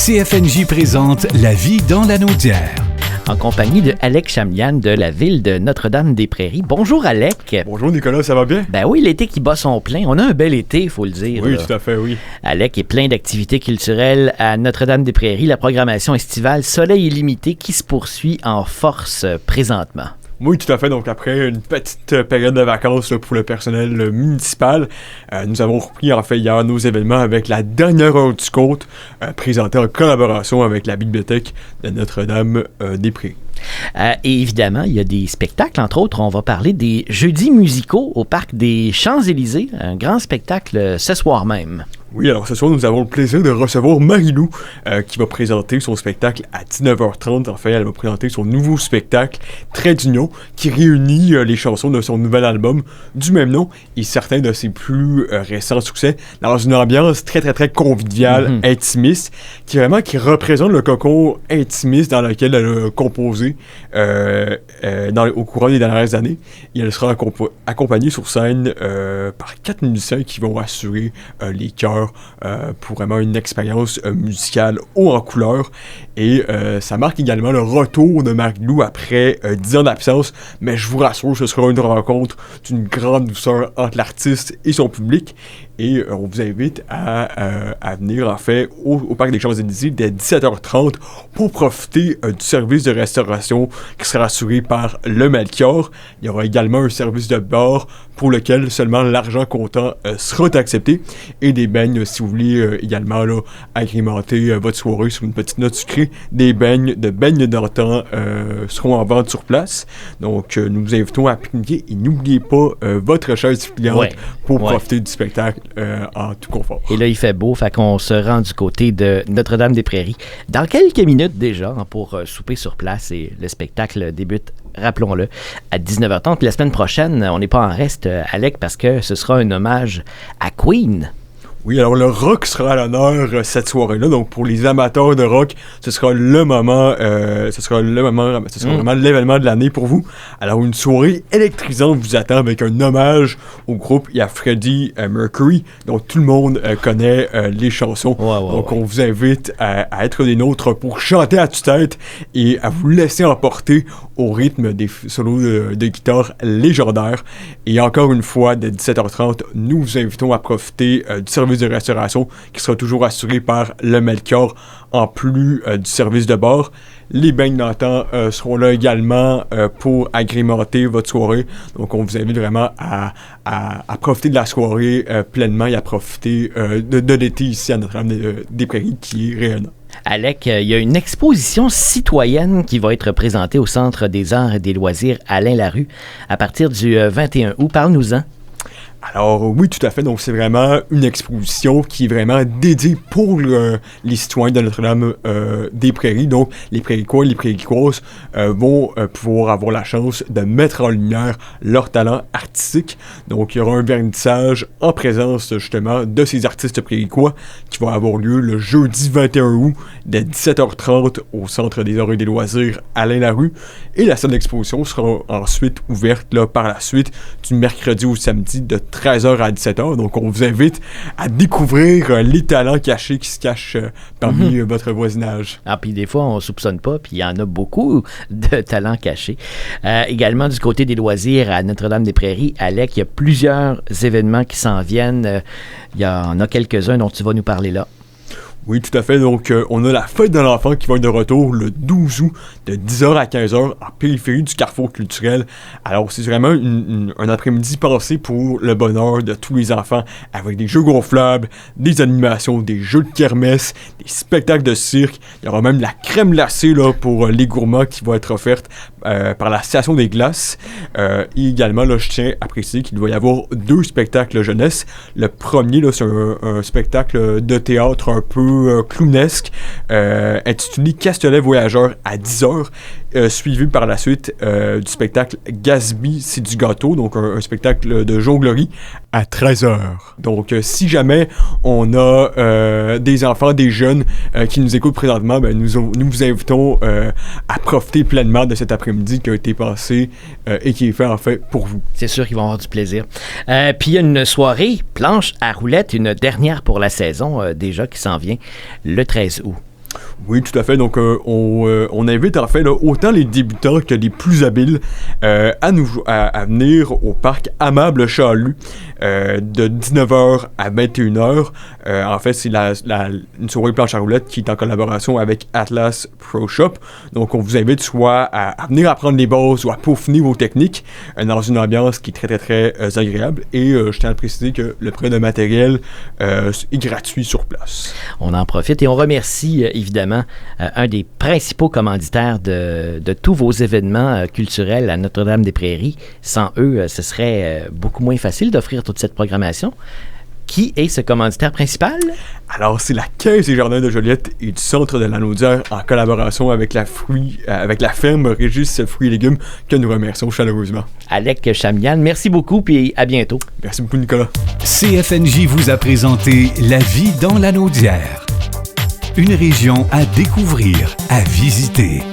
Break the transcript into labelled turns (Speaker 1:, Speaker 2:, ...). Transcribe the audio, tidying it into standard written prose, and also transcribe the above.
Speaker 1: CFNJ présente La vie dans la Naudière.
Speaker 2: En compagnie de Alec Chamlian de la ville de Notre-Dame-des-Prairies. Bonjour Alec.
Speaker 3: Bonjour Nicolas, ça va bien?
Speaker 2: Ben oui, l'été qui bat son plein. On a un bel été, il faut le dire.
Speaker 3: Oui,
Speaker 2: là.
Speaker 3: tout à fait, oui.
Speaker 2: Alec est plein d'activités culturelles à Notre-Dame-des-Prairies. La programmation estivale Soleil illimité qui se poursuit en force présentement.
Speaker 3: Oui, tout à fait. Donc, après une petite période de vacances là, pour le personnel municipal, nous avons repris en fait hier nos événements avec la dernière heure du conte, présentée en collaboration avec la bibliothèque de Notre-Dame-des-Prairies.
Speaker 2: Et évidemment, il y a des spectacles. Entre autres, on va parler des jeudis musicaux au Parc des Champs-Élysées. Un grand spectacle ce soir même.
Speaker 3: Oui, alors ce soir, nous avons le plaisir de recevoir Marie-Lou qui va présenter son spectacle à 19h30. En fait, elle va présenter son nouveau spectacle, Trait d'Union, qui réunit les chansons de son nouvel album du même nom et certains de ses plus récents succès dans une ambiance très, très, très conviviale, intimiste, qui représente le cocon intimiste dans lequel elle a composé au courant des dernières années. Et elle sera accompagnée sur scène par 4 musiciens qui vont assurer les chœurs pour vraiment une expérience musicale haut en couleur. Et ça marque également le retour de Marie-Lou après 10 ans d'absence, mais je vous rassure, ce sera une rencontre d'une grande douceur entre l'artiste et son public. Et on vous invite à venir en fait au Parc des Champs-Élysées dès 17h30 pour profiter du service de restauration qui sera assuré par le Melchior. Il y aura également un service de bar pour lequel seulement l'argent comptant sera accepté et des beignes si vous voulez également là, agrémenter votre soirée sur une petite note sucrée. Des beignes d'antan seront en vente sur place. Donc nous vous invitons à pique-niquer et n'oubliez pas votre chaise pliante pour profiter du spectacle en tout confort.
Speaker 2: Et là, il fait beau, fait qu'on se rend du côté de Notre-Dame-des-Prairies dans quelques minutes déjà pour souper sur place et le spectacle débute, rappelons-le, à 19h30. Puis la semaine prochaine, on n'est pas en reste, Alec, parce que ce sera un hommage à Queen.
Speaker 3: Oui, alors le rock sera à l'honneur cette soirée-là. Donc pour les amateurs de rock, ce sera vraiment l'événement de l'année pour vous. Alors une soirée électrisante vous attend avec un hommage au groupe et à Freddie Mercury, dont tout le monde connaît les chansons. Donc on vous invite à être des nôtres pour chanter à tue-tête et à vous laisser emporter au rythme des solos de guitare légendaires. Et encore une fois, dès 17h30, nous vous invitons à profiter du service de restauration qui sera toujours assuré par le Melchior en plus du service de bar. Les beignes d'antan seront là également pour agrémenter votre soirée. Donc on vous invite vraiment à profiter de la soirée pleinement et à profiter de l'été ici à Notre-Dame-des-Prairies qui est rayonnant.
Speaker 2: Alec, il y a une exposition citoyenne qui va être présentée au Centre des arts et des loisirs Alain Larue à partir du 21 août. Parle-nous-en.
Speaker 3: Alors oui, tout à fait. Donc c'est vraiment une exposition qui est vraiment dédiée pour les citoyens de Notre-Dame-des-Prairies. Donc les Prairicois et les Prairicoises vont pouvoir avoir la chance de mettre en lumière leur talent artistique. Donc il y aura un vernissage en présence justement de ces artistes prairicois qui va avoir lieu le jeudi 21 août dès 17h30 au Centre des arts et des loisirs Alain Larue. Et la salle d'exposition sera ensuite ouverte là, par la suite du mercredi au samedi de 13h à 17h. Donc, on vous invite à découvrir les talents cachés qui se cachent parmi votre voisinage.
Speaker 2: Ah, puis des fois, on ne soupçonne pas, puis il y en a beaucoup de talents cachés. Également, du côté des loisirs à Notre-Dame-des-Prairies, Alec, il y a plusieurs événements qui s'en viennent. Il y en a quelques-uns dont tu vas nous parler là.
Speaker 3: Oui, tout à fait. Donc, on a la fête de l'enfant qui va être de retour le 12 août de 10h à 15h en périphérie du Carrefour culturel. Alors, c'est vraiment un après-midi pensé pour le bonheur de tous les enfants avec des jeux gonflables, des animations, des jeux de kermesse, des spectacles de cirque. Il y aura même la crème glacée là, pour les gourmands qui va être offerte par la Station des glaces. Et également, là, je tiens à préciser qu'il va y avoir 2 spectacles jeunesse. Le premier, là, c'est un spectacle de théâtre un peu clownesque intitulé Castellet Voyageur à 10h, suivi par la suite du spectacle Gatsby, c'est du gâteau, donc un spectacle de jonglerie à 13h. Donc si jamais on a des enfants, des jeunes qui nous écoutent présentement, ben, nous vous invitons à profiter pleinement de cet après-midi qui a été passé et qui est fait en fait pour vous.
Speaker 2: C'est sûr qu'ils vont avoir du plaisir. Puis il y a une soirée planche à roulettes, une dernière pour la saison déjà qui s'en vient le 13 août.
Speaker 3: Oui, tout à fait. Donc, on invite en fait là, autant les débutants que les plus habiles à venir au parc Amable Chalut de 19h à 21h. En fait, c'est une soirée planche à roulettes qui est en collaboration avec Atlas Pro Shop. Donc, on vous invite soit à venir apprendre les bases ou à peaufiner vos techniques dans une ambiance qui est très, très, très agréable. Et je tiens à préciser que le prêt de matériel est gratuit sur place.
Speaker 2: On en profite et on remercie évidemment un des principaux commanditaires de tous vos événements culturels à Notre-Dame-des-Prairies. Sans eux, ce serait beaucoup moins facile d'offrir toute cette programmation. Qui est ce commanditaire principal? Alors,
Speaker 3: c'est la Caisse des Jardins de Joliette et du Centre de la Naudière en collaboration avec la ferme Régis Fruits et Légumes que nous remercions chaleureusement.
Speaker 2: Alec Chamian, merci beaucoup puis à bientôt.
Speaker 3: Merci beaucoup, Nicolas.
Speaker 1: CFNJ vous a présenté La vie dans la Naudière. Une région à découvrir, à visiter.